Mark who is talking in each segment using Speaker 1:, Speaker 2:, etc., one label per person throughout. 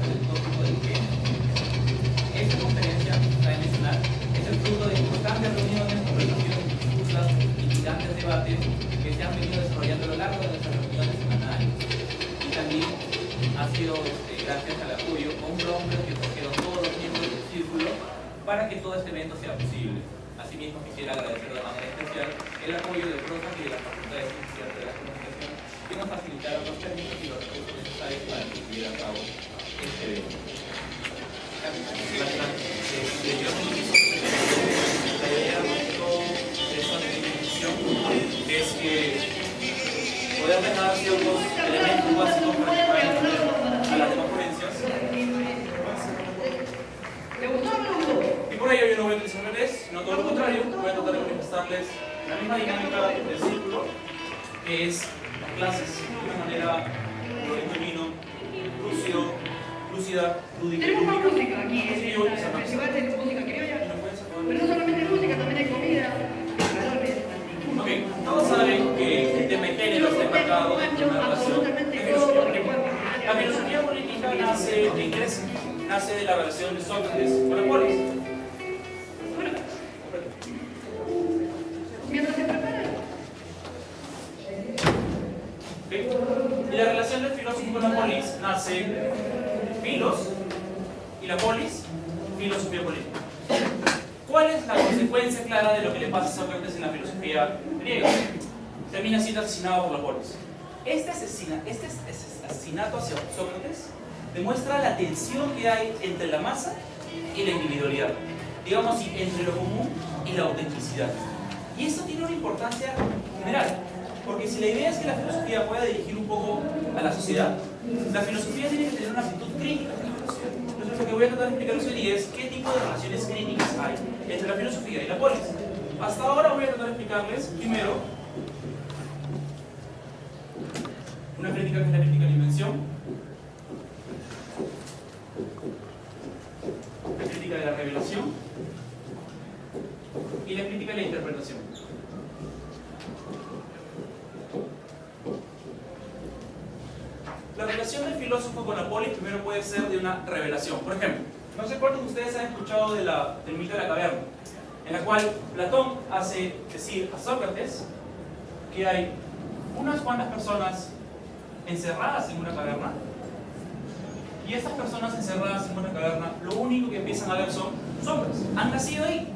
Speaker 1: parte del tópico del género. Esta conferencia tradicional es el fruto de importantes reuniones, conversaciones, discursos y gigantes debates que se han venido desarrollando a lo largo de nuestras reuniones semanales. Y también ha sido gracias al apoyo hombro que trajeron todos los miembros del círculo para que todo este evento sea posible. Asimismo, quisiera agradecer de manera especial el apoyo del PROSAC y de la Facultad de Ciencias de la Comunicación que nos facilitaron los permisos y los recursos necesarios para que se lleve a cabo este evento. La idea de esta definición es que poder dejar ciertos elementos básicos para que puedan entender a las demás ponencias. Y por ello yo no voy a utilizar bebés, sino todo lo contrario, voy a tratar de manifestarles la misma dinámica del círculo, que es las clases de una manera genuino, lúcida, lúdica.
Speaker 2: Tenemos más música aquí,
Speaker 1: sí, yo voy a empezar más.
Speaker 2: Festival de música criolla, pero no solamente música, también hay comida.
Speaker 1: Ok, todos saben que el tema de género está marcado en una relación de filosofía política. La filosofía política nace en Grecia, nace de la relación de Sócrates con la polis.
Speaker 2: Mientras se preparan.
Speaker 1: Okay. Y la relación del filósofo con la polis nace filos y la polis, filosofía política. ¿Cuál es la consecuencia clara de lo que le pasa a Sócrates en la filosofía griega? Termina siendo asesinado por la polis. Este asesinato hacia Sócrates demuestra la tensión que hay entre la masa y la individualidad, digamos así, entre lo común y la autenticidad. Y esto tiene una importancia general, porque si la idea es que la filosofía pueda dirigir un poco a la sociedad, la filosofía tiene que tener una actitud crítica hacia la sociedad. Entonces lo que voy a tratar de explicarles hoy día es qué tipo de relaciones críticas hay entre la filosofía y la polis. Hasta ahora voy a tratar de explicarles, primero, una crítica que es la crítica de la invención, la crítica de la revelación y la crítica de la interpretación. La relación del filósofo con la polis primero puede ser de una revelación. Por ejemplo, no sé cuántos de ustedes han escuchado del mito de la caverna, en la cual Platón hace decir a Sócrates que hay unas cuantas personas encerradas en una caverna, y estas personas encerradas en una caverna lo único que empiezan a ver son sombras. Han nacido ahí,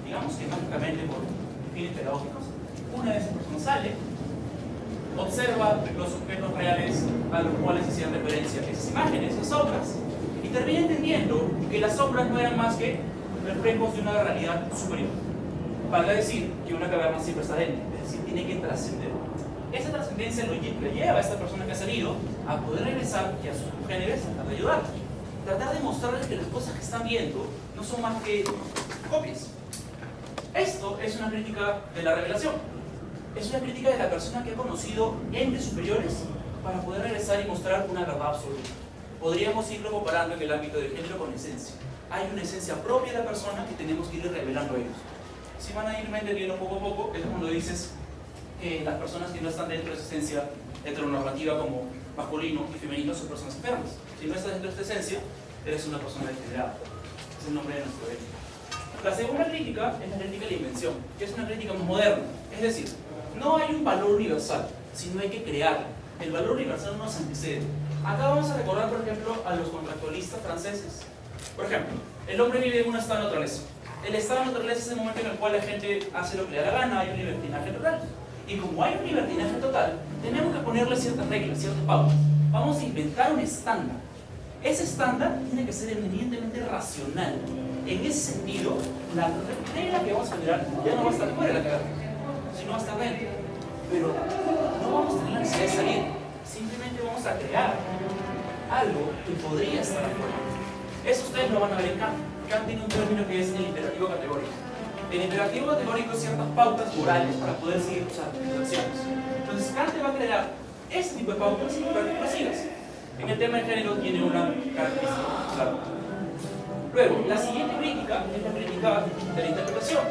Speaker 1: digamos que mágicamente por fines pedagógicos. Una de esas personas sale, observa los objetos reales a los cuales hacían referencia esas imágenes, esas sombras, y termina entendiendo que las sombras no eran más que reflejos de una realidad superior. Para decir que una caverna siempre está dentro, es decir, tiene que trascender. Esa trascendencia lo lleva a esta persona que ha salido a poder regresar y a sus congéneres a tratar de ayudar. Tratar de mostrarles que las cosas que están viendo no son más que copias. Esto es una crítica de la revelación. Es una crítica de la persona que ha conocido entes superiores para poder regresar y mostrar una verdad absoluta. Podríamos irlo comparando en el ámbito del género con esencia. Hay una esencia propia de la persona que tenemos que ir revelando a ellos. Si van a irme entendiendo poco a poco, es cuando dices que las personas que no están dentro de esa esencia heteronormativa como masculino y femenino son personas enfermas. Si no estás dentro de esta esencia, eres una persona degenerada. Es el nombre de nuestro evento. La segunda crítica es la crítica de la invención, que es una crítica más moderna. Es decir, no hay un valor universal, sino hay que crearlo. El valor universal no nos antecede. Acá vamos a recordar, por ejemplo, a los contractualistas franceses. Por ejemplo, el hombre vive en un estado de naturaleza. El estado de naturaleza es el momento en el cual la gente hace lo que le da la gana, hay un libertinaje total. Y como hay un libertinaje total, tenemos que ponerle ciertas reglas, ciertas pautas. Vamos a inventar un estándar. Ese estándar tiene que ser eminentemente racional. En ese sentido, la regla que vamos a generar ya no va a estar fuera de la caverna, sino va a estar dentro. Pero no vamos a tener la necesidad de salir. Simplemente vamos a crear algo que podría estar afuera. Eso ustedes lo van a ver en Kant. Kant tiene un término que es el imperativo categórico. El imperativo categórico es ciertas pautas morales para poder seguir tus acciones. Entonces Kant te va a crear ese tipo de pautas para que lo sigas. En el tema de género tiene una característica claro. Luego, la siguiente crítica es la crítica de la interpretación.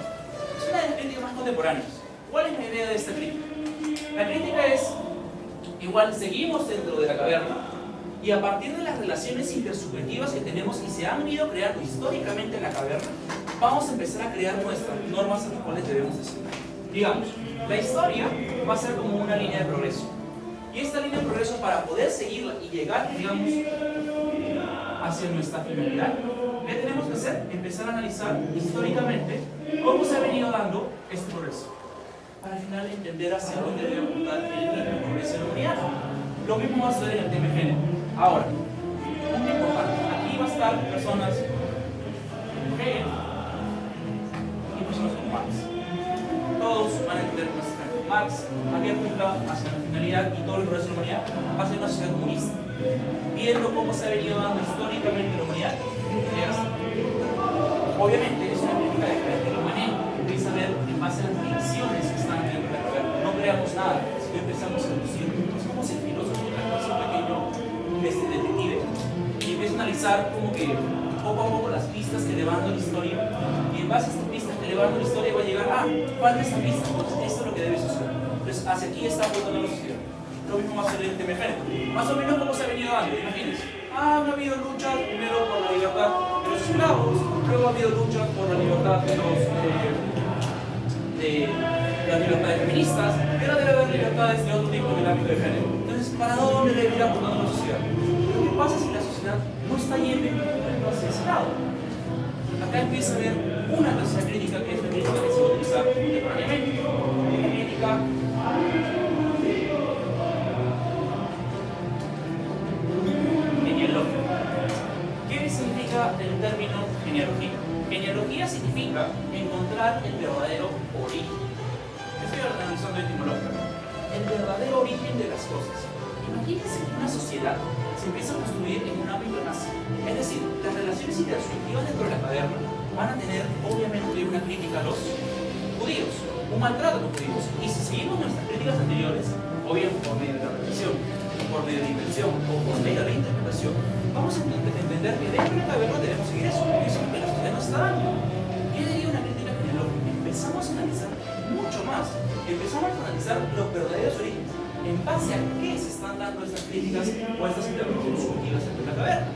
Speaker 1: Es una de las críticas más contemporáneas. ¿Cuál es la idea de esta crítica? La crítica es, igual seguimos dentro de la caverna, Y a partir de las relaciones intersubjetivas que tenemos y se han ido creando históricamente en la caverna, vamos a empezar a crear nuestras normas a las cuales debemos de seguir. Digamos, la historia va a ser como una línea de progreso. Y esta línea de progreso, para poder seguirla y llegar, digamos, hacia nuestra finalidad, ¿qué tenemos que hacer? Empezar a analizar históricamente cómo se ha venido dando este progreso, para al final entender hacia dónde debe apuntar el progreso de la humanidad. Lo mismo va a suceder en el tema de género. Ahora, punto importante, aquí va a estar personas mujeres y personas con Marx. Todos van a entender Marx, aquí apunta hacia la finalidad y todo el progreso de la humanidad hacia una sociedad comunista, viendo cómo se ha venido dando históricamente la humanidad. Obviamente es una crítica de carácter inmanente, empieza a ver en base a las predicciones que están dentro de la caverna. No creamos nada, sino empezamos a deducir. Es como si el filósofo es un pequeño detective y empieza a analizar como que poco a poco las pistas que le van dando la historia, y en base a estas pistas que le van dando la historia va a llegar, falta esta pista, pues esto es lo que debe suceder. Entonces hacia aquí está apuntando la sociedad. Lo mismo va a ser el tema género. Más o menos como se ha venido dando, imagínense. Ha habido luchas primero por la libertad de los esclavos, luego ha habido luchas por la libertad de las libertades feministas, y ahora debe haber libertades de otro tipo en el ámbito de género. Entonces, ¿para dónde debe ir apuntando la sociedad? ¿Qué pasa si la sociedad no está yendo hacia ese lado? Acá empieza a haber una tercera crítica, que es la crítica que se va a utilizar contemporáneamente. La crítica genealógica. ¿Qué significa el término genealogía? Genealogía significa encontrar el verdadero origen. Estoy analizando etimológicamente. El verdadero origen de las cosas. Imagínense que una sociedad se empieza a construir en un ámbito nazi. Es decir, las relaciones intersubjetivas dentro de la caverna van a tener, obviamente, una crítica a los judíos, un maltrato a los judíos. Y si seguimos nuestras críticas anteriores, o bien por medio de la reflexión, por medio de la invención o por medio de la interpretación, vamos a entender que dentro de la caverna debemos seguir eso, porque eso es lo que la sociedad nos está dando. ¿Qué diría una crítica genealógica? Empezamos a analizar mucho más, empezamos a analizar los verdaderos orígenes, en base a qué se están dando estas críticas o estas interpretaciones subjetivas dentro de la caverna.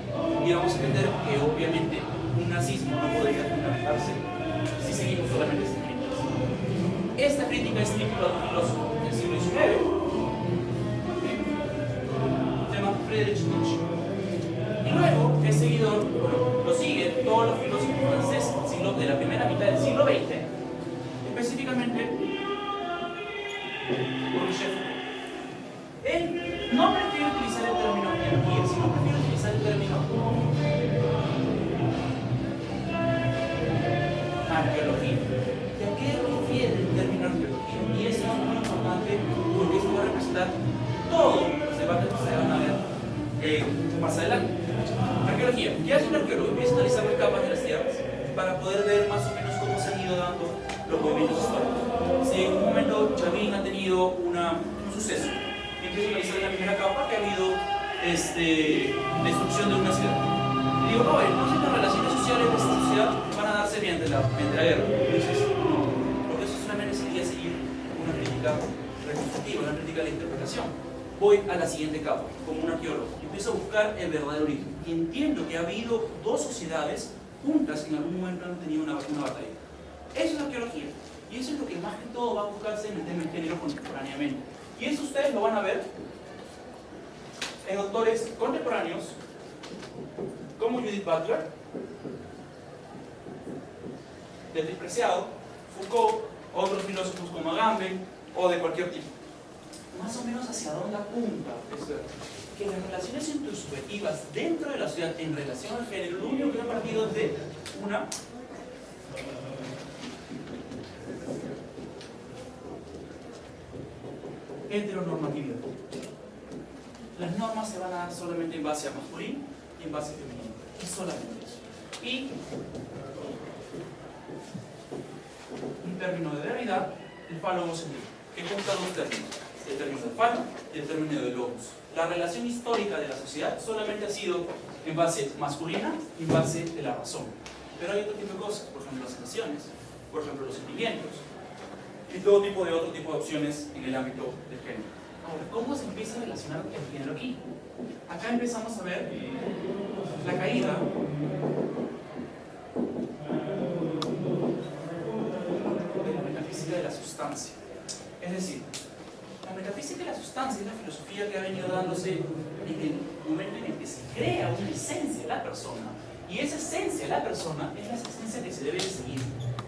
Speaker 1: Y vamos a entender que obviamente un nazismo no podría fundamentarse si seguimos solamente estas críticas. Esta crítica es típica de un filósofo del siglo XIX, se llama Friedrich Nietzsche. Y luego es seguidor, lo siguen todos los filósofos franceses de la primera mitad del siglo XX, específicamente Bourdieu. Él no prefiere utilizar el término genealogía, sino prefiere utilizar el término arqueología. ¿Y a qué refiere el término arqueología? Y eso es muy importante porque esto va a representar todo los debates que se van a ver más adelante. Arqueología. ¿Qué hace un arqueólogo? Empieza a analizar las capas de las tierras para poder ver más o menos cómo se han ido dando los movimientos históricos. Si en un momento Chavín ha tenido un suceso, empieza a analizar en la primera capa que ha habido destrucción de una ciudad. Y digo, no, entonces las relaciones sociales de esta sociedad van a darse bien mediante la guerra. Entonces, no, porque eso solamente sería seguir una crítica reconstructiva, una crítica de la interpretación. Voy a la siguiente capa, como un arqueólogo. Empiezo a buscar el verdadero origen. Y entiendo que ha habido dos sociedades juntas que en algún momento han tenido una batalla. Eso es arqueología. Y eso es lo que más que todo va a buscarse en el tema del género contemporáneamente. Y eso ustedes lo van a ver en autores contemporáneos como Judith Butler, Dietrich Preciado, Foucault, otros filósofos como Agamben o de cualquier tipo. Más o menos hacia dónde apunta esto. Que las relaciones intersubjetivas dentro de la sociedad en relación al género, lo único que ha partido es de una heteronormatividad. Las normas se van a dar solamente en base a masculino y en base a femenino. Es solamente eso. Y un término de Derrida, el falo-homosexual, que junta dos términos. El término de falo y el término de logos. La relación histórica de la sociedad solamente ha sido en base masculina y en base de la razón. Pero hay otro tipo de cosas, por ejemplo las emociones, por ejemplo los sentimientos, y todo tipo de otro tipo de opciones en el ámbito del género. Ahora, ¿cómo se empieza a relacionar el género aquí? Acá empezamos a ver la caída de la metafísica de la sustancia. Es decir, la metafísica de la sustancia es la filosofía que ha venido dándose en el momento en el que se crea una esencia de la persona, y esa esencia de la persona es la esencia que se debe de seguir.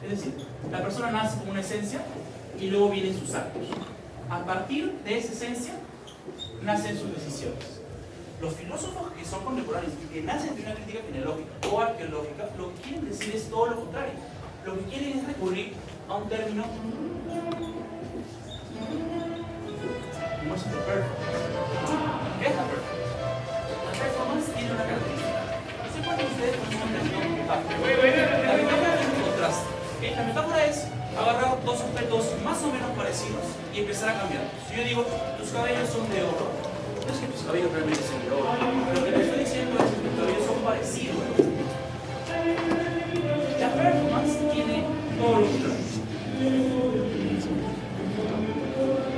Speaker 1: Es decir, la persona nace con una esencia y luego vienen sus actos. A partir de esa esencia nacen sus decisiones. Los filósofos que son contemporáneos y que nacen de una crítica genealógica o arqueológica, lo que quieren decir es todo lo contrario. Lo que quieren es recurrir a un término como es el performance. ¿Qué es la performance? La performance tiene una característica. No sé cuántos de ustedes conocen el término metáfora. La metáfora es un contraste. La metáfora es agarrar dos objetos más o menos parecidos y empezar a cambiarlos. Si yo digo, tus cabellos son de oro, no es que tus cabellos realmente sean de oro. Lo que te estoy diciendo es que tus cabellos son parecidos. La performance tiene todo lo contrario.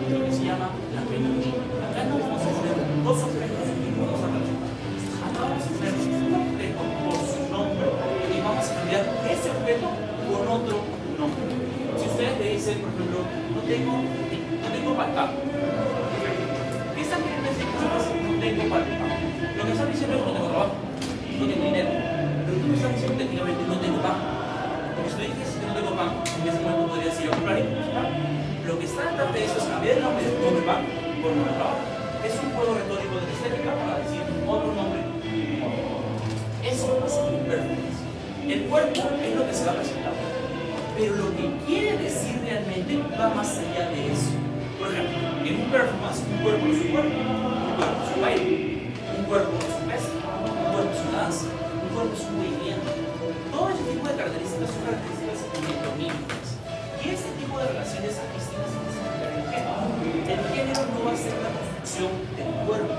Speaker 1: Lo que se llama la metonimia. Acá no vamos a hacer dos objetos y vamos a relacionar. Acá vamos a hacer un objeto por su nombre y vamos a cambiar ese objeto con otro nombre. Si ustedes me dicen, por ejemplo, no tengo palpa, ¿qué están queriendo decir que no tengo palpa? Lo que están diciendo es que no tengo trabajo, no tengo dinero. Pero tú me estás diciendo técnicamente no tengo pan. Porque si tú dices que no tengo pan, en ese momento podrías ir a comprar y comprar. Lo que está detrás de eso es cambiar el nombre de nombre pan por nombre trabajo. Es un juego retórico de la estética para decir otro nombre. Eso pasa en performance. El cuerpo es lo que se va a presentar. Pero lo que quiere decir realmente va más allá de eso. Por ejemplo, en un performance, un cuerpo es un cuerpo, un cuerpo es un baile, un cuerpo es un pez, un cuerpo es una danza, un cuerpo es un movimiento. Todo ese tipo de características son características metonímicas. Y ese tipo de relaciones artísticas se necesitan en el género. El género no va a ser la construcción del cuerpo,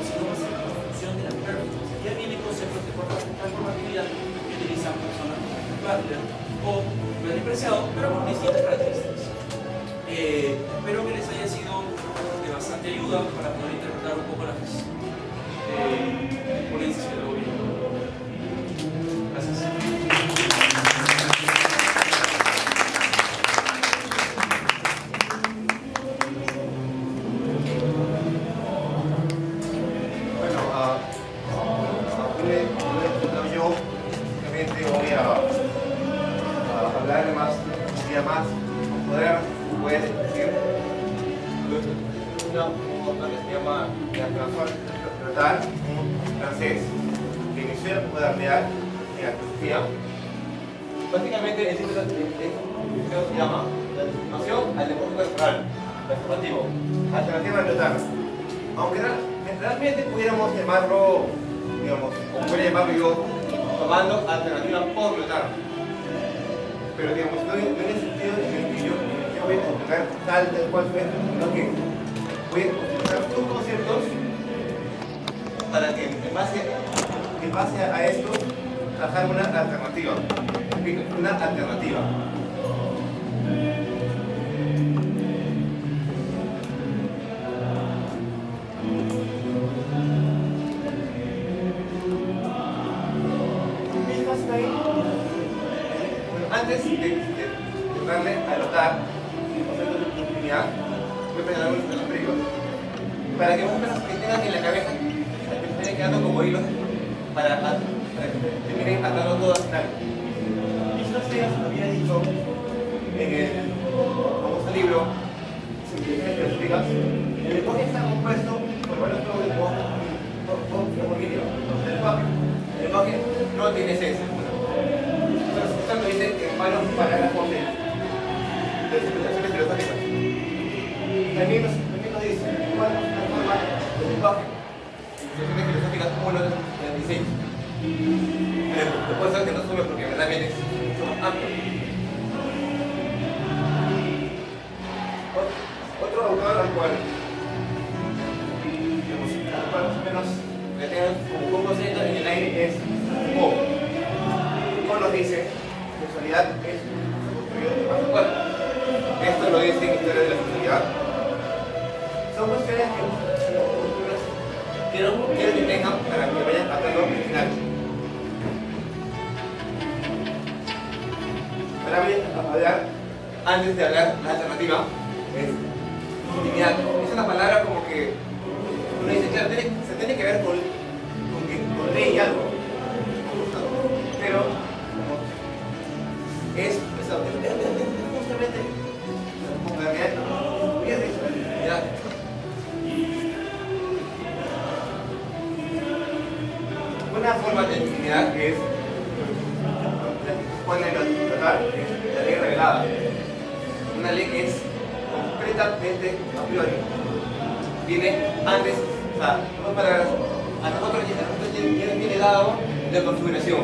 Speaker 1: sino va a ser la construcción de la performance. Ya vienen conceptos de performatividad que utilizan personas como Butler o Bernie Preciado, pero con distintas características. Espero que les haya sido de bastante ayuda para poder interpretar un poco las ponencias que luego vienen. Gracias.
Speaker 3: Básicamente el ciclo se llama la transformación al lenguaje corporal, transformativo, alternativa al Lyotard. Aunque realmente pudiéramos llamarlo, digamos, o pudiera llamarlo yo, tomando alternativa por Lyotard. Pero digamos, no en el sentido en el que yo voy a explicar tal cual fue, sino que voy a utilizar dos conceptos para que en base a esto trabajar una alternativa. Una alternativa. ¿Qué pasa ahí? Bueno, antes de darle a Lyotard el concepto de continuidad, voy a pegar algunos de los periodos para que vos que tengan en la cabeza que se estén quedando como hilos para que terminen atando todo al final. Lo había dicho en el famoso libro Simplificaciones Filosóficas. El lenguaje está compuesto por varios tipos de lenguaje. El lenguaje no tiene esencia. Entonces, esto lo dice en varios parágrafos de Simplificaciones Filosóficas. También lo dice cuál es la forma del lenguaje. Simplificaciones Filosóficas 1 de 26. Después de que no sube porque verdaderamente es mucho más amplio. Otro autor al cual más o menos le tengan como un concepto en el aire es Foucault. Foucault nos dice que la sexualidad es construido de más cuerpo. Esto lo dice en Historia de la Sexualidad. son cuestiones que no quiero que tengan para que vayan pasando al final. Ahora voy a hablar, antes de hablar la alternativa, es intimidad. Es una palabra como que uno dice, claro, se tiene que ver con ley y algo, pero es justamente con la realidad. Una forma de intimidad es pone el total, es la ley revelada. Una ley que es completamente a priori. Viene antes, o sea, no para a nosotros viene dado de configuración.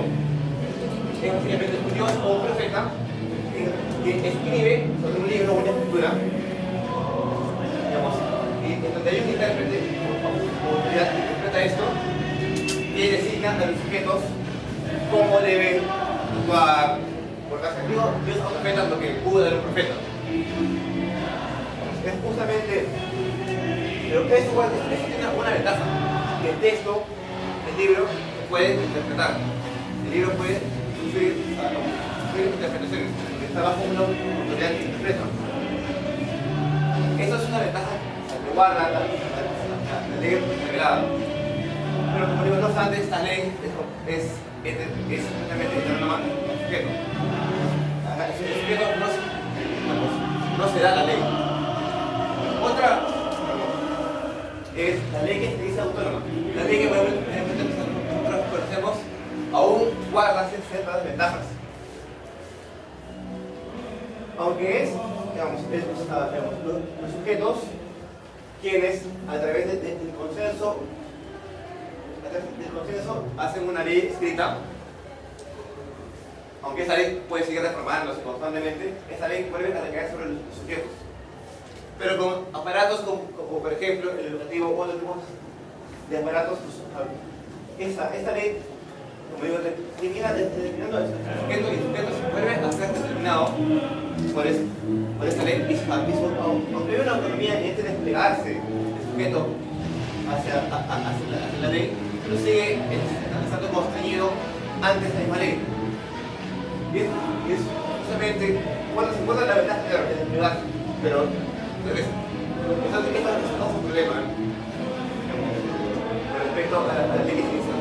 Speaker 3: Es básicamente un Dios o un profeta que escribe sobre un libro o una escritura, digamos, y en donde hay un intérprete o autoridad que interpreta esto, que designa a los sujetos cómo deben actuar. Por caso, digo, Dios o profeta es lo que Buda era un profeta. Es justamente, pero eso tiene una ventaja, que el texto, el libro, puede interpretar. El libro puede sufrir interpretaciones, porque está bajo una autoridad que interpreta. Eso es una ventaja que guarda la ley revelada. Pero como digo, no obstante, esta ley es completamente autónoma del sujeto. El sujeto no se da la ley. Otra es la ley que se dice autónoma. La ley que nosotros conocemos aún guarda ciertas ventajas. Aunque es, digamos, los sujetos quienes a través del consenso hacen una ley escrita, aunque esa ley puede seguir reformándose constantemente, esa ley vuelve a recaer sobre los sujetos. Pero con aparatos como por ejemplo el educativo o otro tipo de aparatos, pues, esta ley, como digo, termina determinando el sujeto y el sujeto se vuelve a ser determinado por esta ley. Aunque hay una autonomía en este desplegarse del sujeto hacia la ley, pero sigue estando constreñido antes de la misma ley. Y es justamente cuando se encuentra la ventaja de la desplegarse, pero eso es un problema con respecto a la ley que se dice.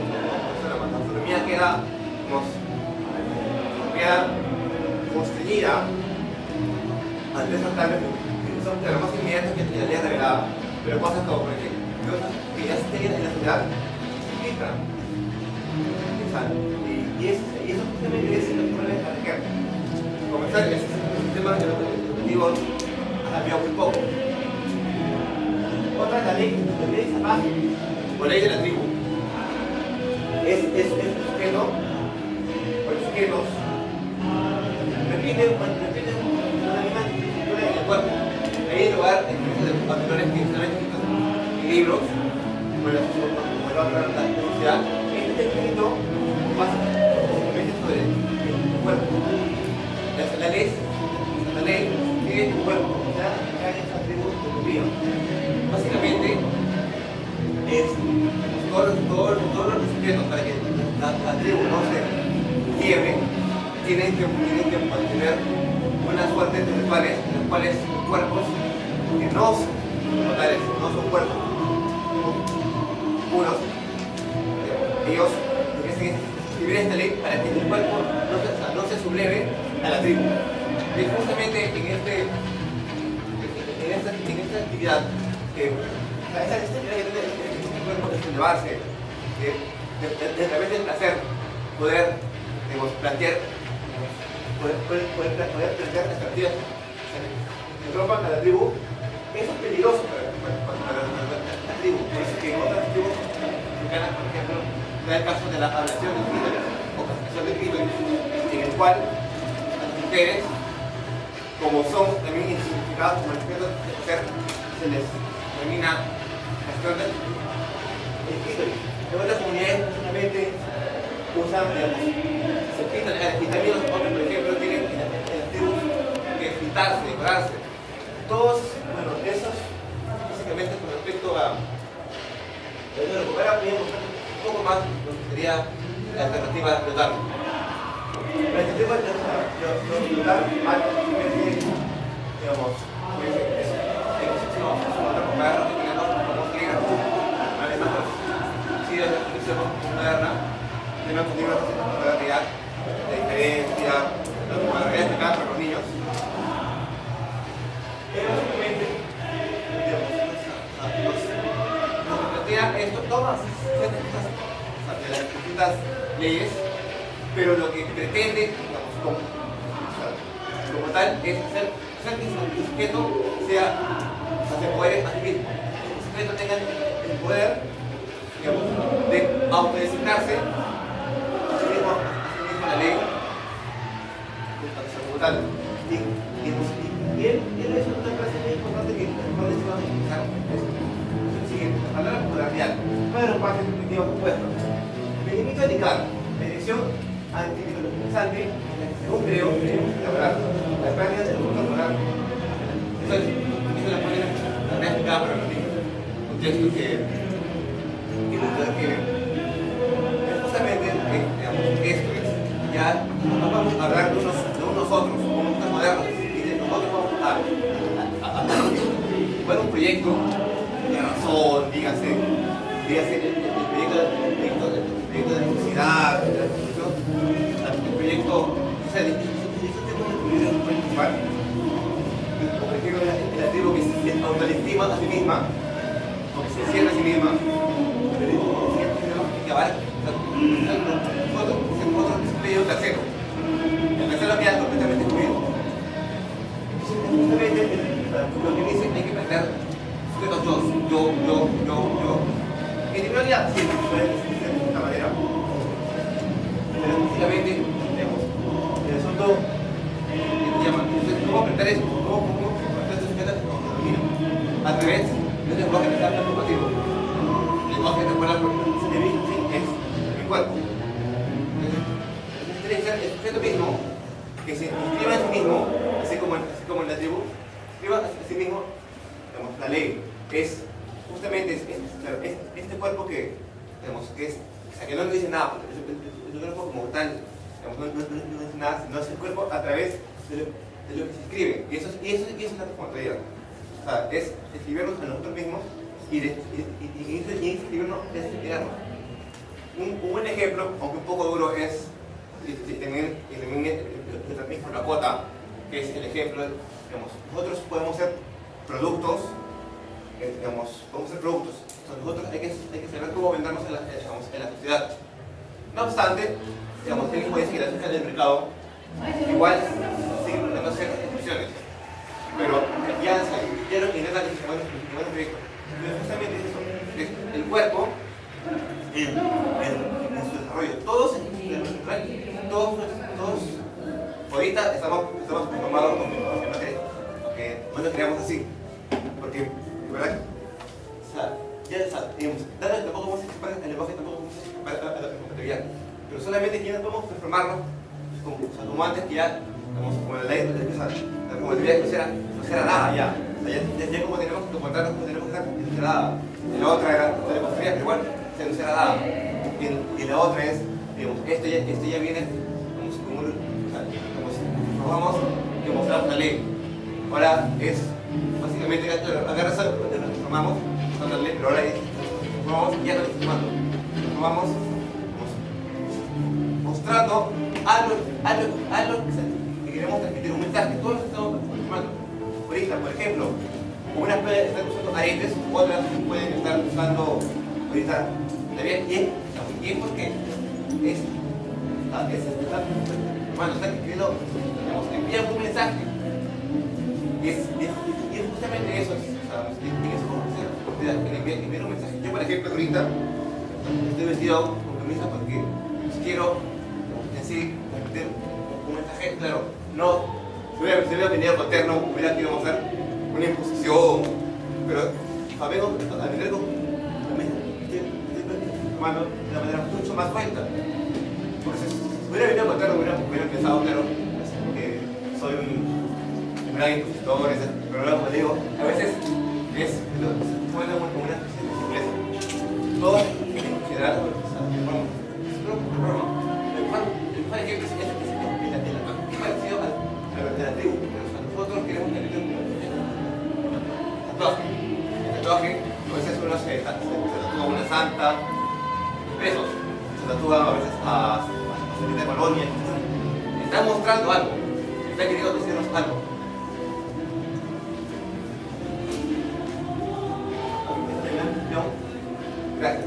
Speaker 3: La autonomía queda constreñida ante esos cambios que son de lo más inmediatos que la ley revelada. Pero cosas como, por ejemplo, que ya se tienen en la sociedad, se filtran. Y eso justamente es lo que puede explicar. Comenzar el sistema educativo ha cambiado muy poco. Otra es la ley de Zapaz, o ley de la tribu. Es el sujeto, o los sujetos, repiten una misma estructura en el cuerpo. Ahí hay lugar en de patrones que solamente en libros, como la otra universidad, este escrito pasa sobre el cuerpo. La ley tiene tu cuerpo, ya en esa tribu de tu vida. Básicamente es todos los sujetos para que la tribu no se quiebre, tienen que mantener una suerte de rituales en los cuales los cuerpos que no son totales, no son cuerpos puros, ellos tienen que escribir esta ley para que el cuerpo no se subleve a la tribu. Y es justamente en esta actividad que esta actividad que tiene el cuerpo de sublevarse, de través del placer, poder plantear alternativas que rompan a la tribu. Eso es peligroso para la tribu. Por eso que otras tribus africanas, por ejemplo, da el caso de la ablación del clítoris o castración del clítoris, en el cual a las mujeres, como son también identificadas como el objeto de placer, se les denomina castración del clítoris. En otras comunidades solamente usan, se pintan, y también los hombres, por ejemplo, tienen en las tribus que pintarse, decorarse. Todos, bueno, esos básicamente con Ahora voy a mostrar un poco más lo que sería la alternativa de flotar. La alternativa de flotar, digamos, moderna, tenemos una modernidad de diferencia, la modernidad explicada para los niños. Pero básicamente, esto toma ciertas cosas de las distintas leyes, pero lo que pretende, digamos, como tal, es hacer que el sujeto se empodere a sí mismo, que el sujeto tenga el poder, digamos, de autodesignarse a sí mismo la ley como tal. Y él es una frase muy importante que no les va a explicar. Es el siguiente: hablar de la modernidad, una de las partes definitivas opuestas. Me limito a indicar la dirección anticolonizante, según creo, debemos elaborar la práctica del mundo moral. Eso es la manera explicada para los niños. Un texto que justamente, digamos, esto es, ya no vamos a hablar de unos otros, como unos modernos, y de nosotros vamos a bueno, un proyecto de razón, dígase el proyecto de necesidad, el proyecto, o sea, el objetivo relativo que se autoestima a sí misma, o que se cierra a sí misma. Que abarca nosotros un tercero. El tercero queda completamente excluido. Justamente lo que dice hay que plantear sujetos yo. Individualidad, sí, puede ser de esta manera. Pero básicamente, digamos, el asunto que llama, ¿cómo plantear esto? ¿Cómo plantear estos sujetos que nos dominan? A través de un lenguaje que está normativo. El lenguaje que recuerda es el cuerpo. Entonces, tiene que ser el sujeto mismo que se inscriba en sí mismo, así como en la tribu, inscriba a sí mismo, digamos, la ley. Es justamente este cuerpo que, digamos, que es, o sea, que no dice nada, porque el cuerpo como tal, digamos, no dice nada, sino es el cuerpo a través de lo que se escribe. Y eso es la responsabilidad. O sea, es escribirnos a nosotros mismos y escribirnos es escribirnos. Un buen ejemplo, aunque un poco duro, es también mismo la cuota, que es el ejemplo, digamos, nosotros podemos ser productos, digamos, podemos ser productos. Entonces nosotros hay que saber cómo vendernos en la sociedad. No obstante, digamos, el mismo dice que la sociedad del mercado igual sigue teniendo ciertas excepciones, pero ya lo intentan en buenos proyectos. Pero justamente es eso, es el cuerpo en su desarrollo. Todos ahorita estamos conformados con que no nos creamos así, porque de verdad, o sea, ya digamos, tampoco vamos a escapar el lenguaje, tampoco vamos a escapar a la compatibilidad, pero solamente que ya podemos transformarnos como antes, que ya, como la ley de la compatibilidad no será nada ya. O sea, ya como tenemos que comportarnos, como tenemos que estar, no será nada. Y la otra era la compatibilidad, pero igual no será nada. Y la otra es, digamos, esto ya viene como si nos vamos a demostrar una ley. Ahora es básicamente agarras algo, nos transformamos, la ley, pero ahora vamos ya no transformando, nos vamos mostrando algo que queremos transmitir, un mensaje, todos lo estamos transformando. Ahorita, por ejemplo, unas pueden estar usando aretes, otras pueden estar usando ahorita la vida, y es porque está queriendo, digamos, enviar un mensaje. Y es justamente eso, en eso enviar un mensaje. Yo, por ejemplo, ahorita estoy vestido con camisa porque quiero en sí transmitir un mensaje, claro, no, si hubiera venido con terno, hubiera querido hacer una imposición, pero vengo a venir con tomando de una manera mucho más suelta. Porque si hubiera venido a contarlo, hubiera pensado, claro, que soy un gran impositor, pero luego, como digo, a veces es como una especie de simpleza. Todo tatuaje. El tatuaje, a veces uno se tatúa una santa, presos, se tatúan a veces a Santa Colonia. Están mostrando algo, están queriendo decirnos algo. Gracias.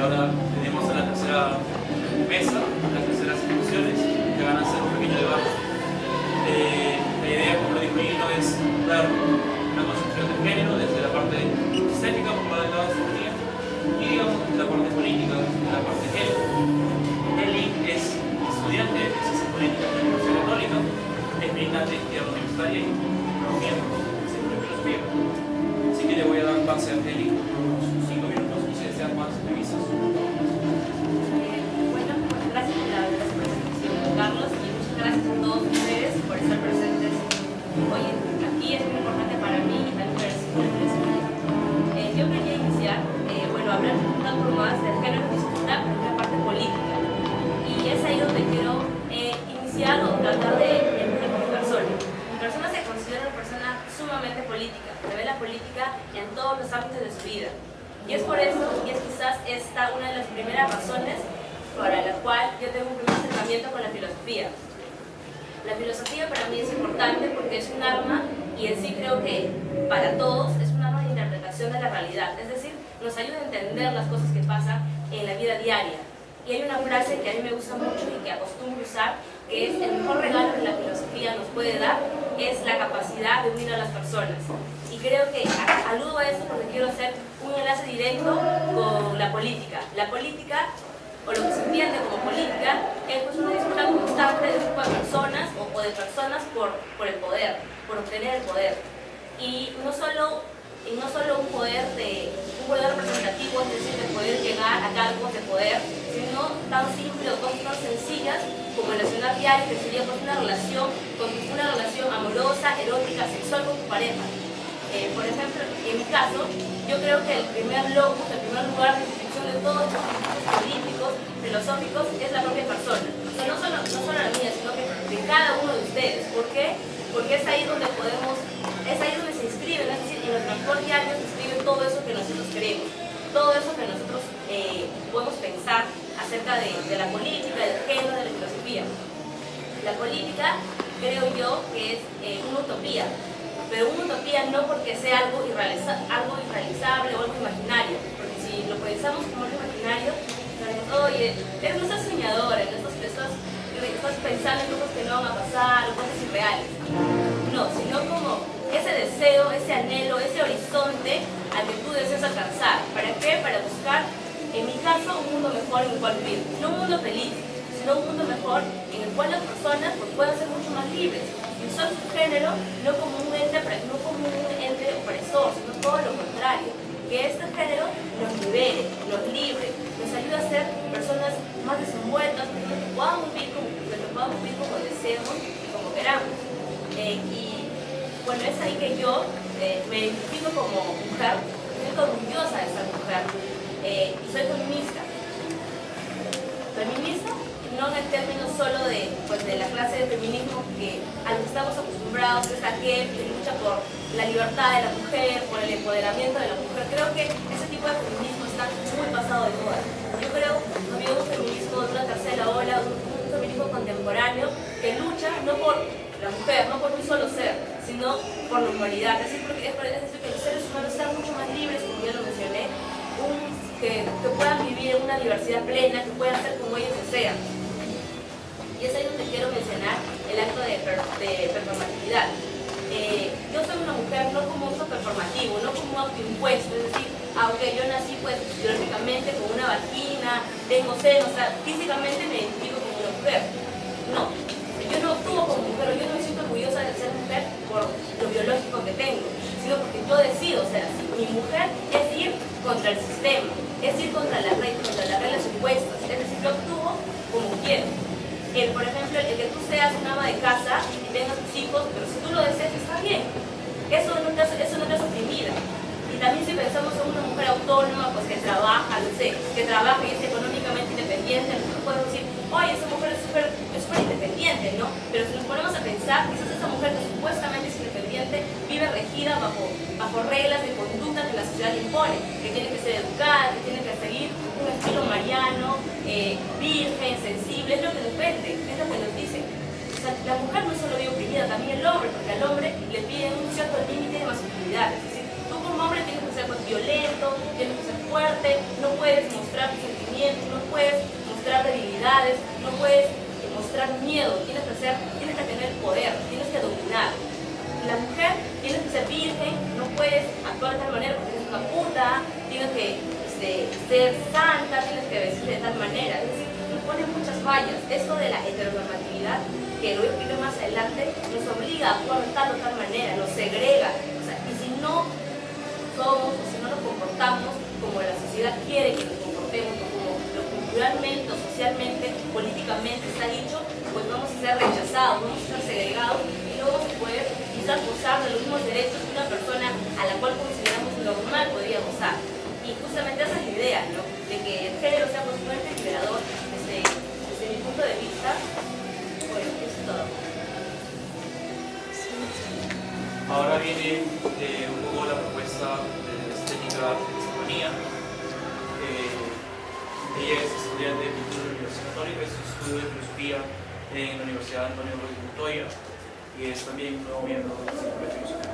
Speaker 1: Ahora tenemos a la tercera mesa, las terceras instituciones, que van a hacer un pequeño debate. La idea, como lo dijo Hilo, es dar una concepción de género desde la parte estética, por la de la sociología, y digamos la parte política, la parte de género. Eli es estudiante de ciencias políticas de la Universidad Católica, es militante de izquierda universitaria y miembro del Centro de Filosofía. Así que le voy a dar pase a Eli unos 5 minutos y si desean más revisas.
Speaker 4: Bueno, gracias por la presentación, Carlos, y muchas gracias a todos ustedes por estar presentes hoy aquí. Es muy importante para mí y también para el Círculo Internacional. Yo quería iniciar, hablar un poco más del género disputa, pero en la parte política. Y es ahí donde quiero iniciar o tratar de empezar con mi persona. Mi persona se considera una persona sumamente política, que ve la política en todos los ámbitos de su vida. Y es por eso, y es quizás esta una de las primeras razones para la cual yo tengo un primer acercamiento con la filosofía. La filosofía para mí es importante porque es un arma, y en sí creo que para todos es un arma de interpretación de la realidad, es decir, nos ayuda a entender las cosas que pasan en la vida diaria. Y hay una frase que a mí me gusta mucho y que acostumbro usar, que es: el mejor regalo que la filosofía nos puede dar es la capacidad de unir a las personas. Y creo que aludo a esto porque quiero hacer un enlace directo con la política. La política, o lo que se entiende como política, es pues una disputa constante de un grupo de personas o de personas por el poder, por obtener el poder. Y no solo un poder representativo, es decir, de poder llegar a cargos de poder, sino tan simple o cosas tan sencillas como relacionar diario, que sería pues una relación amorosa, erótica, sexual con tu pareja. Por ejemplo, en mi caso, yo creo que el primer lugar de inscripción de todos los principios políticos, filosóficos, es la propia persona. O sea, no solo la mía, sino que de cada uno de ustedes. ¿Por qué? Porque es ahí donde se inscriben, es decir, en nuestro actual diario se inscribe todo eso que nosotros queremos, todo eso que nosotros podemos pensar acerca de la política, del género, de la filosofía. La política, creo yo, que es una utopía. Pero una utopía no porque sea algo irrealizable o algo imaginario, porque si lo pensamos como algo imaginario, decimos: oye, eres una soñadora, estás pensando en cosas que no van a pasar, cosas irreales. No, sino como ese deseo, ese anhelo, ese horizonte al que tú deseas alcanzar. ¿Para qué? Para buscar, en mi caso, un mundo mejor en el cual vivir. No un mundo feliz, sino un mundo mejor en el cual las personas pues, puedan ser mucho más libres. Y usar su género no como un ente opresor, sino todo lo contrario. Que este género nos libere, nos libre, nos ayude a ser personas más desenvueltas, personas que podamos vivir como deseemos y como queramos. Y bueno, es ahí que yo me identifico como mujer, estoy orgullosa de ser mujer y soy feminista. Feminista no en el término solo de la clase de feminismo al que estamos acostumbrados, que es aquel que lucha por la libertad de la mujer, por el empoderamiento de la mujer. Creo que ese tipo de feminismo está muy pasado de moda. Yo creo que había un feminismo de una tercera ola, un feminismo contemporáneo que lucha no por la mujer, no por un solo ser, sino por la humanidad. Es decir, que los seres humanos sean mucho más libres, como ya lo mencioné, que puedan vivir en una diversidad plena, que puedan ser como ellos desean. Y es ahí donde quiero mencionar el acto de performatividad. Yo soy una mujer no como un acto performativo, no como un acto impuesto, es decir, aunque yo nací pues biológicamente con una vagina, tengo senos, o sea, físicamente me identifico como una mujer. No, yo no actúo como mujer, yo no me siento orgullosa de ser mujer por lo biológico que tengo, sino porque yo decido ser así. Mi mujer es ir contra el sistema, es ir contra las reglas impuestas, es decir, yo actúo como quiero. Por ejemplo, el que tú seas una ama de casa y tengas tus hijos, pero si tú lo deseas, está bien. Eso no te hace oprimida. Y también si pensamos en una mujer autónoma, pues que trabaja, que trabaja y es económicamente independiente, nosotros podemos decir: oye, esa mujer es súper independiente, ¿no? Pero si nos quizás esa mujer que supuestamente es independiente vive regida bajo reglas de conducta que la sociedad le impone, que tiene que ser educada, que tiene que seguir un estilo mariano, virgen, sensible, es lo que nos vende, es lo que nos dicen. O sea, la mujer no solo vive oprimida, también el hombre, porque al hombre le piden un cierto límite de masculinidad. Es decir, tú como hombre tienes que ser violento, tienes que ser fuerte, no puedes mostrar tus sentimientos, no puedes mostrar debilidades, no puedes mostrar miedo, tienes que tener poder, tienes que dominar. La mujer tienes que ser virgen, no puedes actuar de tal manera porque eres una puta, tienes que ser santa, tienes que vestir de tal manera. Es decir, nos ponen muchas fallas. Esto de la heteronormatividad, que lo voy a explicar más adelante, nos obliga a actuar de tal o tal manera, nos segrega. O sea, y si no somos o si no nos comportamos como la sociedad quiere que nos comportemos, o como lo culturalmente, o socialmente, políticamente está dicho, pues vamos a ser rechazados, vamos a ser segregados y no vamos a poder quizás gozar de los mismos derechos que una persona a la cual consideramos normal podría gozar. Y justamente esa es la idea, ¿no? De que el género sea fuerte y liberador desde mi punto de vista. Bueno, eso es todo.
Speaker 1: Ahora viene un poco la propuesta de la estética de Estefanía. Ella es estudiante de pintura en la Universidad Católica, es estudio de filosofía en la Universidad Antonio Rodríguez Montoya y es también un nuevo miembro del Círculo de Filosofía.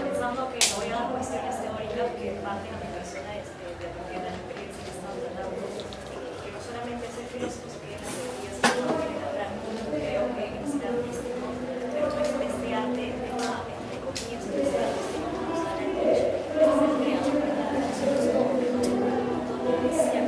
Speaker 5: Pensando que no voy a dar cuestiones teóricas que parten a mi persona de aprender la experiencia que estamos tratando, que no solamente ser filósofos que las teorías que no quieren hablar, creo que es el artístico, pero este arte, el tema, entre comillas, este artístico nos da el derecho de ser creador, nosotros como tema de poesía,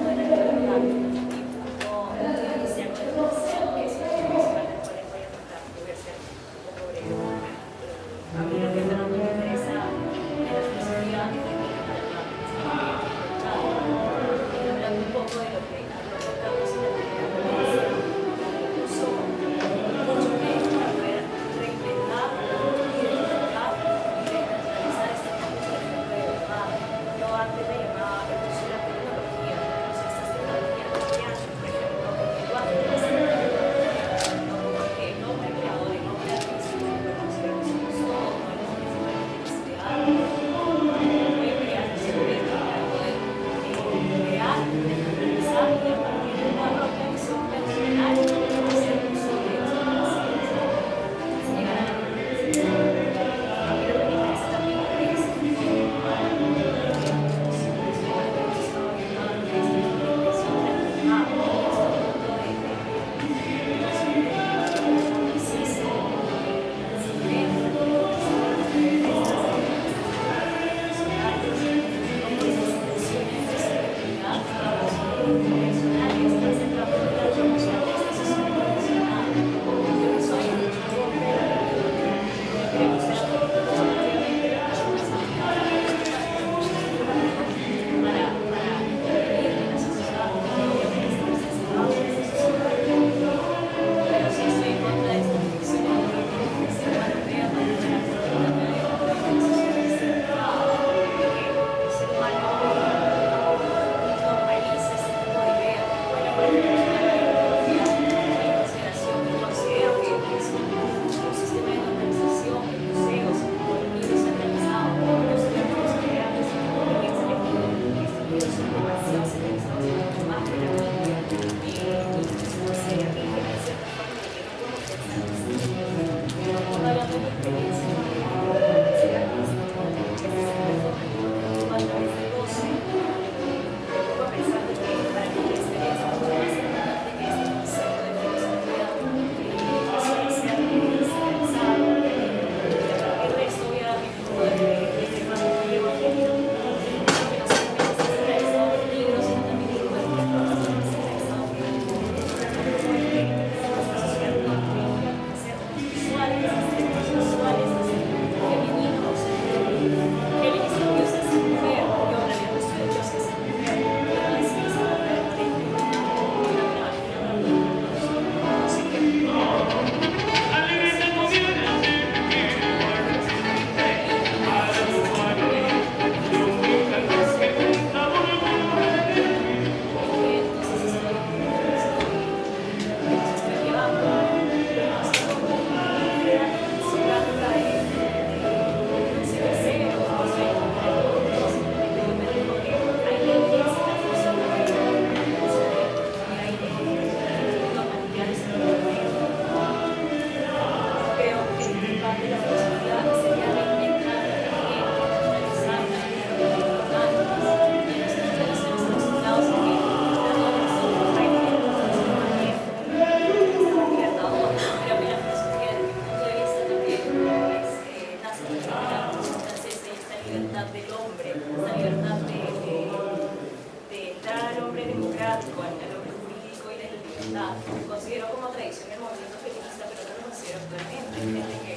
Speaker 5: democrático, al orden jurídico y de la libertad. Considero como tradición el movimiento feminista, pero no lo considero actualmente.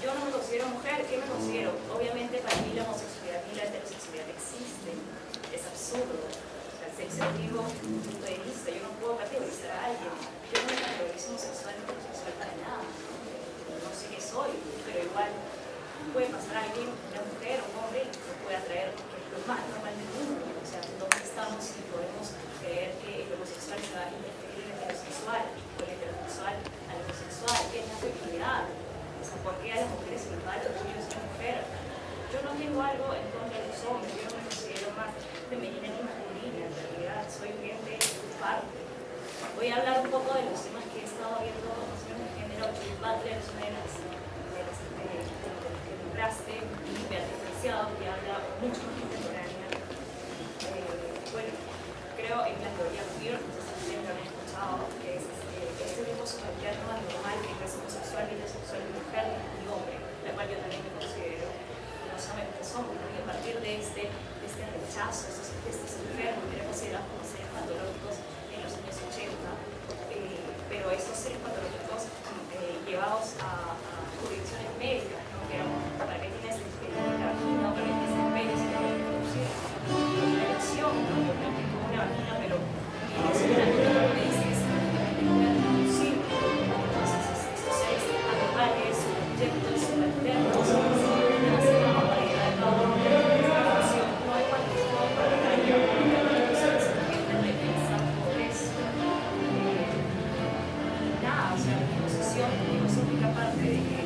Speaker 5: Yo no me considero mujer, ¿qué me considero? Obviamente para mí la homosexualidad y la heterosexualidad existen. Es absurdo. O sea, el sexo vivo desde un punto de vista. Yo no puedo categorizar a alguien. Yo no me categorizo homosexual ni heterosexual para nada. No sé qué soy, pero igual puede pasar a alguien, una mujer o un hombre, que lo puede atraer, que es lo más normal del mundo. O sea, ¿dónde estamos si podemos creer que el homosexual se va a interferir en el heterosexual, o el heterosexual al homosexual? ¿Qué es la feminidad? O sea, ¿por qué a las mujeres se les va el orgullo de ser mujer? Yo no tengo algo en contra de los hombres, yo no me considero más femenina ni masculina, en realidad soy gente parte. Voy a hablar un poco de los temas que he estado viendo, más o menos de género. Judith Butler es una de las que nombraste, y Beatriz Preciado, que habla mucho más contemporánea. Bueno, creo en la teoría queer, no sé si ustedes lo han escuchado, que es este grupo subalterno anormal que es homosexual, bisexual, mujer y hombre, la cual yo también me considero. No sabemos qué somos, ¿no? Y a partir de este rechazo, estos enfermos que eran considerados como seres patológicos en los años 80, pero estos seres patológicos llevados a jurisdicciones médicas, ¿no? Que eran, para que tienes la vagina, para que tienes el pene, se puede producir una erección, ¿no? Yo creo que como una vagina, pero es una vagina me dice que se puede producir. Entonces, estos seres anormales, subyectos, subalternos, demasiada variedad de todo, esta función no hay cualquier modo para daño, entonces, gente defensa por eso. Nada, o sea, mi posición filosófica parte de que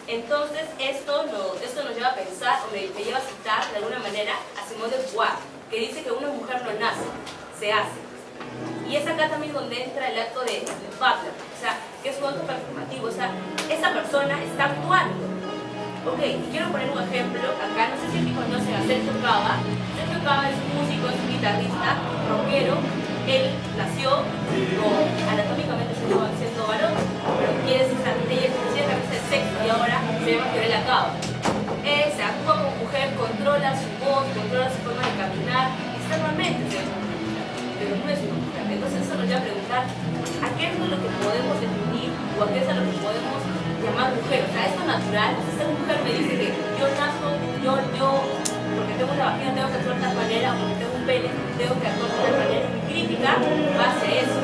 Speaker 4: Entonces, esto nos lleva a pensar, o me lleva a citar de alguna manera a Simone de Beauvoir, que dice que una mujer no nace, se hace. Y es acá también donde entra el acto de Butler, o sea, que es un acto performativo, o sea, esa persona está actuando. Ok, y quiero poner un ejemplo acá, no sé si conocen a Sergio Cava. Sergio Cava es un músico, es un guitarrista, rockero. Él nació anatómicamente siendo varón, pero quiere cambiarse de sexo y ahora se llama Fiorella Cava. Se actúa como mujer, controla su voz, controla su forma de caminar, externamente se ve una mujer, pero no es una mujer. Entonces eso nos lleva a preguntar a qué es lo que podemos definir o a qué es a lo que podemos llamar mujer. O sea, esto es natural. O sea, esta mujer me dice que yo nazco, yo porque tengo una vagina tengo que actuar de tal manera, o porque tengo un pene tengo que actuar de tal manera. Mi crítica va hacia eso.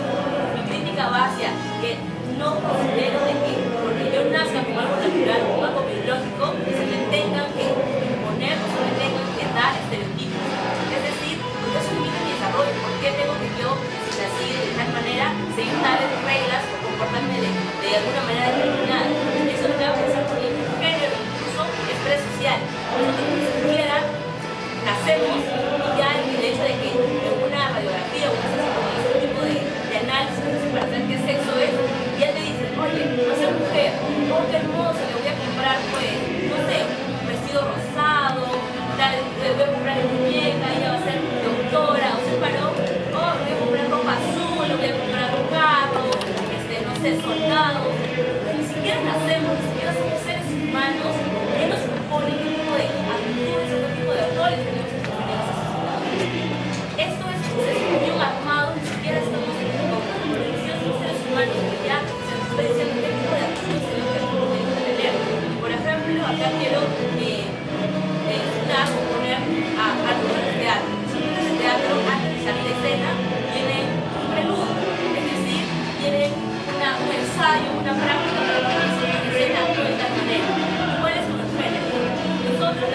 Speaker 4: Mi crítica va hacia que no considero de que porque yo nazca como algo natural, como algo biológico, se me tengan que imponer o se me tengan que dar estereotipos. Es decir, porque eso limita mi desarrollo. ¿Por qué tengo que yo, si nací de tal manera, seguir tales reglas o comportarme de alguna manera determinada? Eso me lleva a pensar por el género, incluso es presocial. Nosotros ni siquiera nacemos y ya el hecho de que en una radiografía o este tipo de análisis para saber qué sexo es, ya te dicen, oye, va a ser mujer, oh, qué hermoso, le voy a comprar, pues, no sé, un vestido rosado, le voy a comprar en muñeca, ella va a ser doctora, o ser varón, oh, le voy a comprar ropa azul, le voy a comprar un carro, no sé, soldados. Ni siquiera nacemos, ni siquiera somos seres humanos, que nos impone qué tipo de actitudes o qué tipo de roles tenemos que tener en esa sociedad. Esto es un guión armado, ni siquiera estamos en los seres humanos que ya se nos está diciendo qué tipo de actitudes tenemos que tener. Por ejemplo, acá quiero citar o poner a actores de teatro. Los actores de teatro, antes de salir de escena, tienen un preludio, es decir, tienen un ensayo, una práctica para que se escena de tal manera. ¿Cuál es nuestro género? Nosotros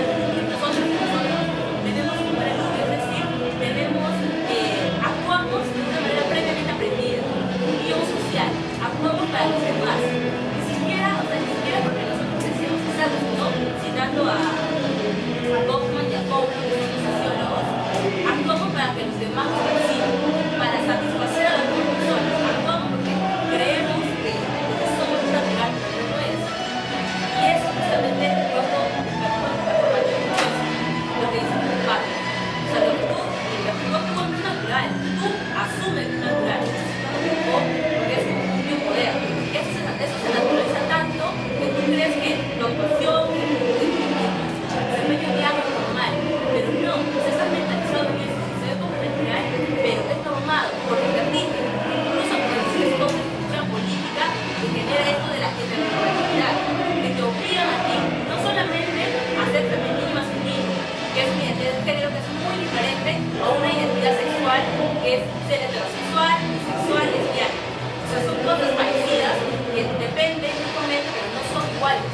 Speaker 4: tenemos un preludio, es decir, actuamos de una manera previamente aprendida, un guión social, actuamos para los demás. Ni siquiera porque nosotros decimos hacerlo, sino citando a Goffman y a Foucault, que son los sociólogos, actuamos para que los demás nos perciban, para satisfacer a las demás personas, actuamos porque creemos que somos natural, pero no es. Y eso justamente es lo que dice el padre. O sea, lo que tú actúas no es natural, tú asumes que es natural, porque es como un poder. Eso se naturaliza tanto que tú crees que tu actuación, se ve que es normal, pero no, se está mentalizado en eso, se ve como natural, pero es normado, porque permite, incluso por el sistema de estructura política que genera esto de la heteronormatividad, que te obligan a ti no solamente a ser femenino y masculino, que es una identidad de género que es muy diferente a una identidad sexual que es ser heterosexual, bisexual, lesbiana. O sea, son cosas parecidas que dependen mutuamente, pero no son iguales.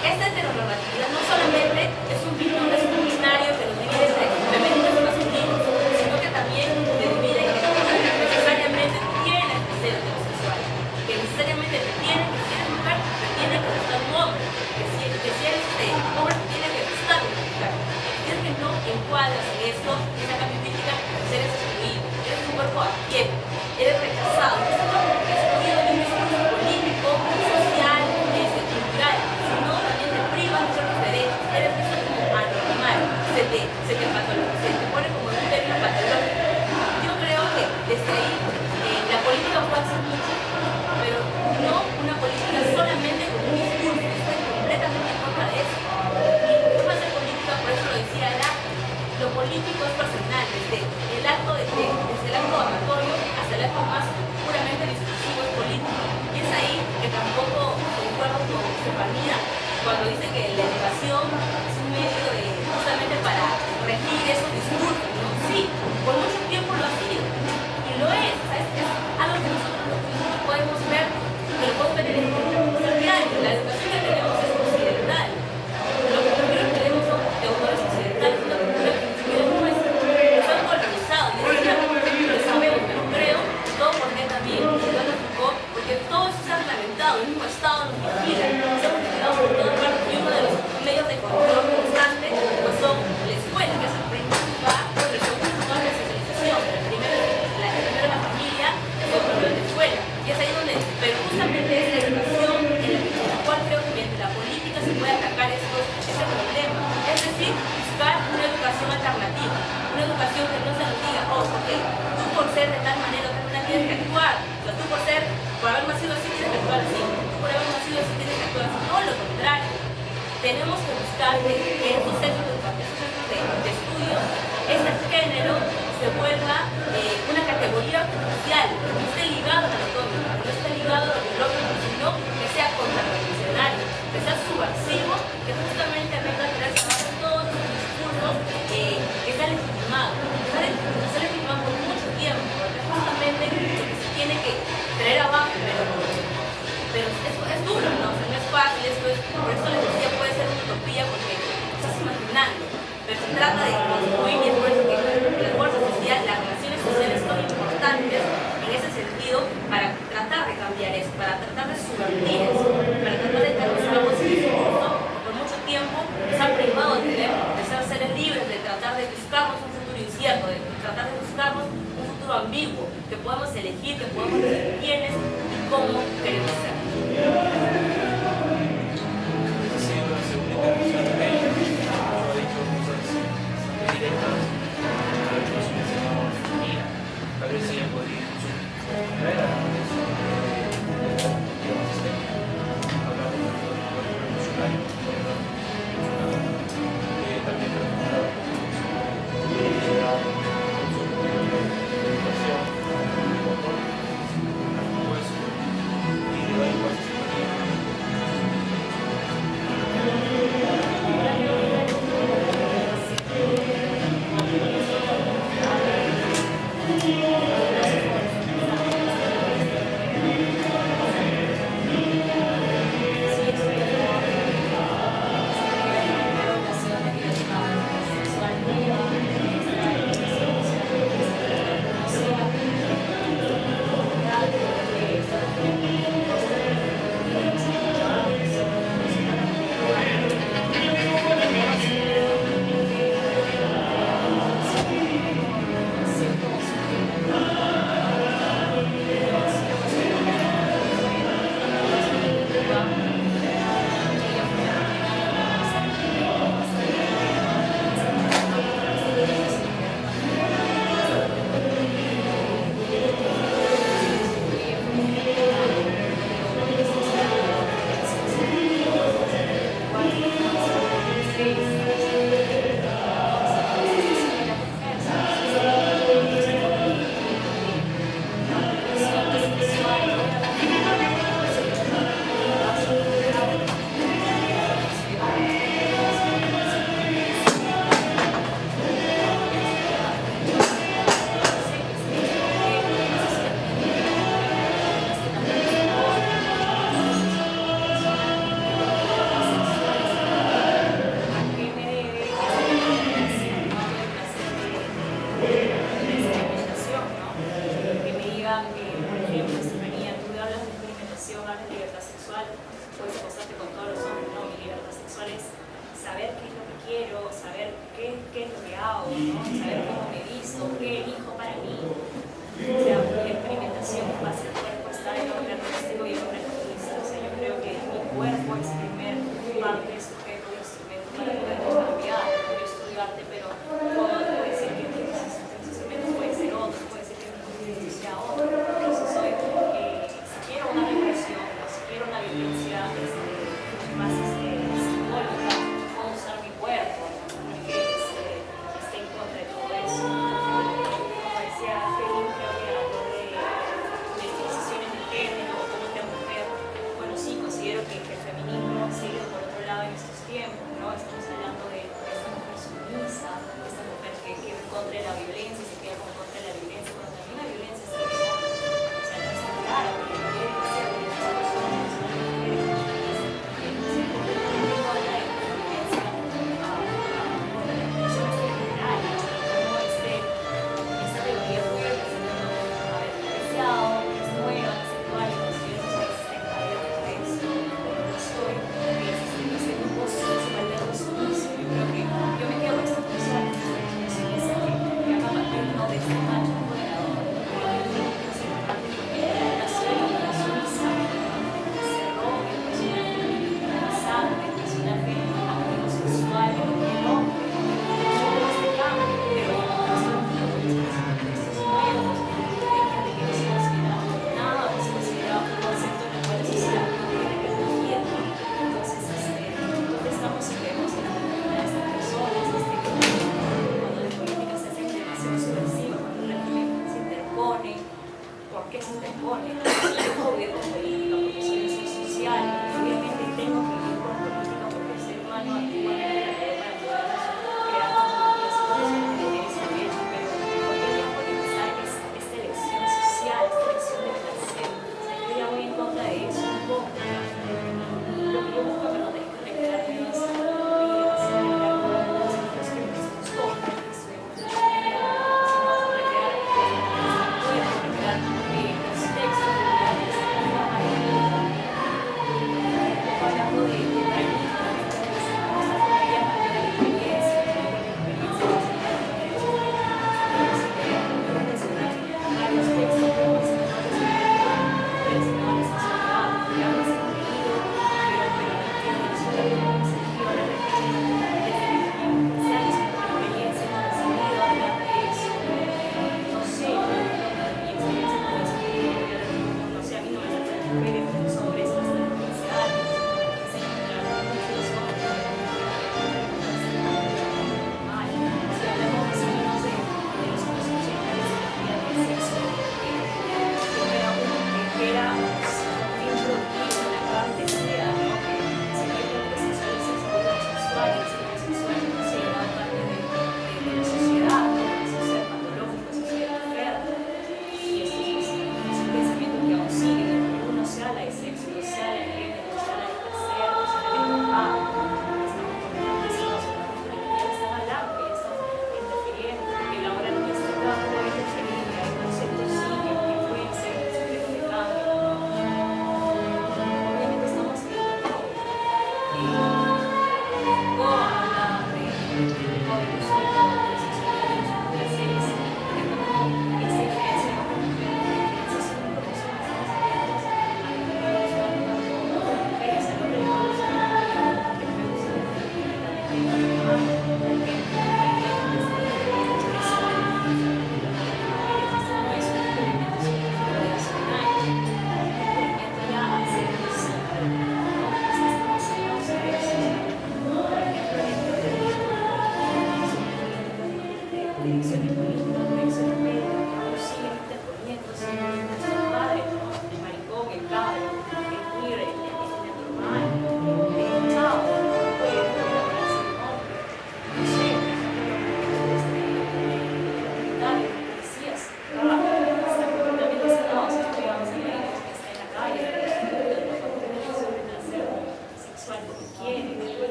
Speaker 4: Esta heteronormatividad no solamente es un binario que nos divide entre femeninos y masculinos, sino que también te divide en que necesariamente tienes que ser heterosexual, que necesariamente te tienes que ser mujer, te tiene que gustar un hombre, que si eres hombre te tiene que gustar una mujer. Si es que no encuadras en esto, esa característica, eres excluido, eres un cuerpo a pie, eres rechazado, no solo excluido de un discurso político, social, cultural, sino también te privas de ciertos derechos, eres visto como anormal, se te pone como un término patológico. Yo creo que desde ahí la política puede hacer mucho, pero no una política solamente con un discurso, estoy completamente en contra de eso. Mi forma de hacer política, por eso lo decía, era lo político es personal, desde el acto amatorio hasta el acto más puramente discursivo es político. Y es ahí que tampoco concuerdo con Estefanía cuando dice que la educación es un medio justamente para regir esos discursos, ¿no? Sí, por mucho tiempo lo ha sido, y lo es, ¿sabes? Es algo que nosotros podemos ver, que lo podemos ver en el diario. La educación que tenemos es occidental. Lo que primero tenemos son de autores occidentales, una cultura que ni siquiera es nuestra, nos han colonizado, y es una cultura que lo sabemos, pero creo, todo porque también se Foucault, porque todo eso se ha reglamentado, el mismo Estado nos vigila, se ha vigilado por todas partes. que podamos elegir, que podamos elegir quiénes y cómo queremos ser.
Speaker 1: Ha sido la segunda intervención de ella. Yo he dicho cosas bastante directas. Tal vez no se me enseñó mira. Tal vez ella podría incluso traer a la atención de la perspectiva más estética. Hablar de un revolucionario, también preocupado por su sociedad, por su educación, por todo. Pues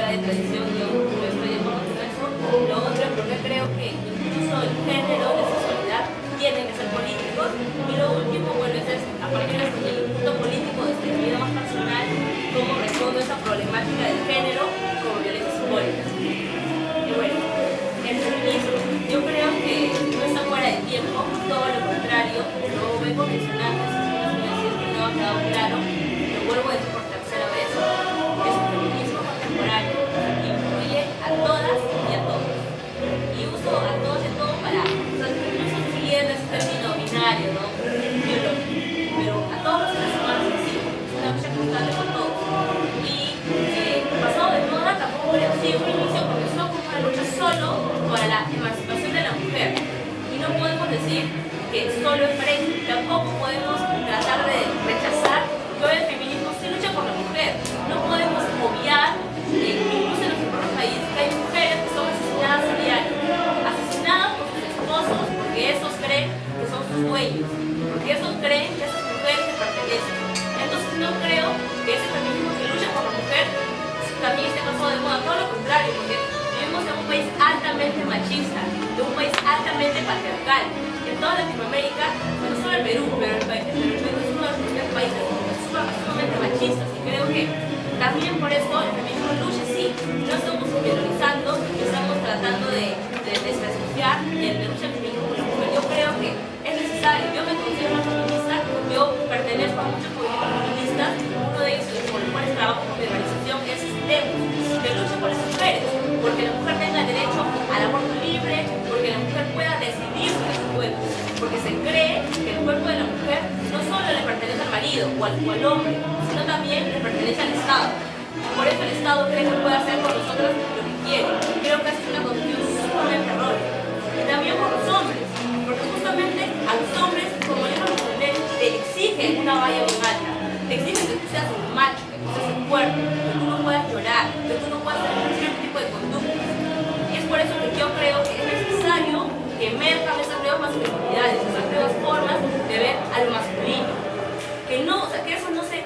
Speaker 4: de tradición, yo estoy de acuerdo con eso. Lo otro es porque creo que incluso el género, la sexualidad, tienen que ser políticos. Y lo último, bueno, es a partir del punto político, desde mi vida más personal, cómo respondo esa problemática del género como violencia simbólica. Y bueno, el feminismo, yo creo que no está fuera de tiempo, todo lo contrario, lo vengo mencionando, es que no ha quedado claro, lo vuelvo a decir por tercera vez, es un feminismo contemporáneo, que incluye a todas y a todos. Y uso a todos y a todos para, o sea, incluso siguiendo ese término binario, ¿no? Biológico, pero a todos los seres humanos sí, es una lucha constante con todos. Y pasado de moda tampoco creo, sí, un inicio comenzó como una lucha solo para la emancipación de la mujer. Y no podemos decir que solo es para eso, tampoco podemos tratar de rechazar que hoy el feminismo sí lucha por la mujer. No podemos obviar, incluso en nuestro propio país, que hay mujeres que son asesinadas a diario, asesinadas por sus esposos porque esos creen que son sus dueños, porque esos creen que esas mujeres les pertenecen. Entonces no creo que ese feminismo que lucha por la mujer también esté pasado de moda, todo lo contrario, porque vivimos en un país altamente machista, de un país altamente patriarcal. En toda Latinoamérica, no solo el Perú, pero el Perú es uno de los primeros países sumamente machistas, y creo que también por eso el feminismo lucha, sí, no estamos minorizando, estamos tratando de desprestigiar el lucha del feminismo por la mujer. Yo creo que es necesario, yo me considero una feminista, yo pertenezco a muchos movimientos feministas, uno de ellos con los cuales trabajo con mi organización es STEM, que lucha por las mujeres, porque la mujer tenga derecho al aborto libre, porque la mujer pueda decidir sobre su cuerpo, porque se cree que el cuerpo de la mujer no solo le pertenece al marido o al hombre, sino también le pertenece al Estado. Por eso el Estado cree que puede hacer con nosotros lo que quiere. Creo que es una condición sumamente errónea. Y también por los hombres, porque justamente a los hombres, como yo lo mencioné, te exigen una valla bien alta, te exigen que tú seas un macho, que tú seas un fuerte, que tú no puedas llorar, que tú no puedas tener cualquier tipo de conducta. Y es por eso que yo creo que es necesario que emerjan esas nuevas masculinidades, esas nuevas formas de ver a lo masculino. Que no, o sea, que eso no se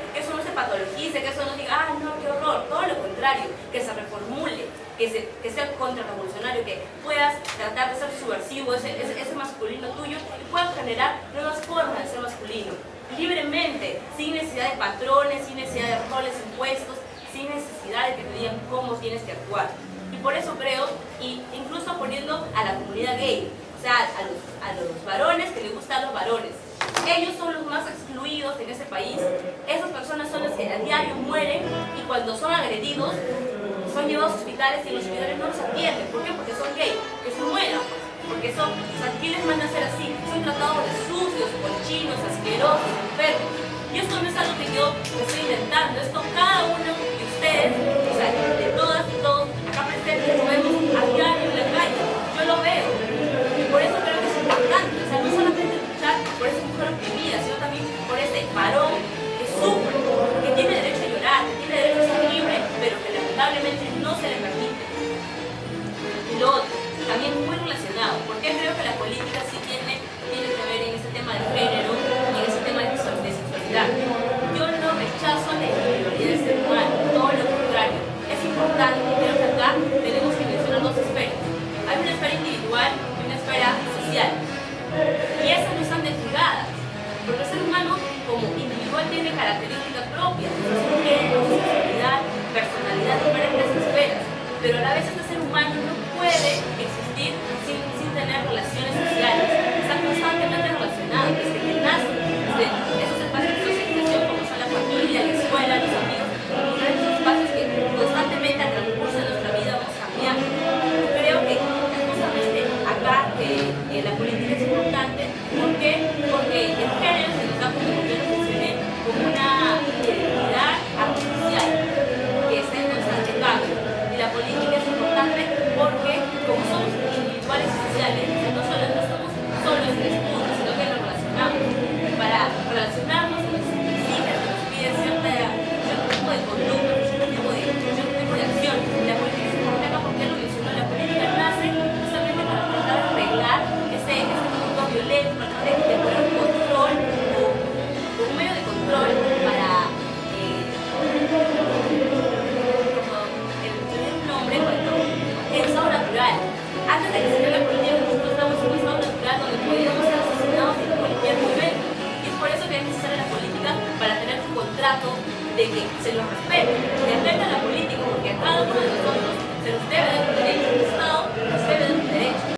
Speaker 4: patologice, que eso no diga, ah, no, qué horror, todo lo contrario, que se reformule, que sea contrarrevolucionario, que puedas tratar de ser subversivo, ese masculino tuyo, y puedas generar nuevas formas de ser masculino, libremente, sin necesidad de patrones, sin necesidad de roles impuestos, sin necesidad de que te digan cómo tienes que actuar. Y por eso creo, y incluso poniendo a la comunidad gay, o sea, a los varones que les gustan los varones, ellos son los más excluidos en ese país. Esas personas son las que a diario mueren, y cuando son agredidos son llevados a hospitales, y en los hospitales no los atienden. ¿Por qué? Porque son gay, que se mueran, pues. Porque son, o sea, ¿quién les manda a ser así? Son tratados de sucios, cochinos, asquerosos, enfermos. Y esto no es algo que yo estoy inventando, esto cada uno de ustedes, o sea, de todas y todos acá presentes, lo vemos a diario en la calle. Yo lo veo, y por eso creo que es importante, o sea, no solamente luchar por esa mujer oprimida, sino también por ese varón que sufre, que tiene derecho a llorar, que tiene derecho a ser libre, pero que lamentablemente no se le permite. Y lo otro, también muy relacionado, porque creo que la política sí tiene que ver en ese tema de género y en ese tema de sexualidad. Yo no rechazo la individualidad del ser humano, todo lo contrario. Es importante, creo que acá tenemos que mencionar dos esferas. Hay una esfera individual y una esfera social. Y esas no están desligadas, porque el ser humano como individual tiene características propias, su género, su sexualidad, personalidad, diferentes esferas. antes de que se cree la política, nosotros estamos en un estado natural donde podíamos ser asesinados en cualquier momento. Y es por eso que es necesaria la política para tener un contrato de que se los respete, de respeta a la política, porque a cada uno de nosotros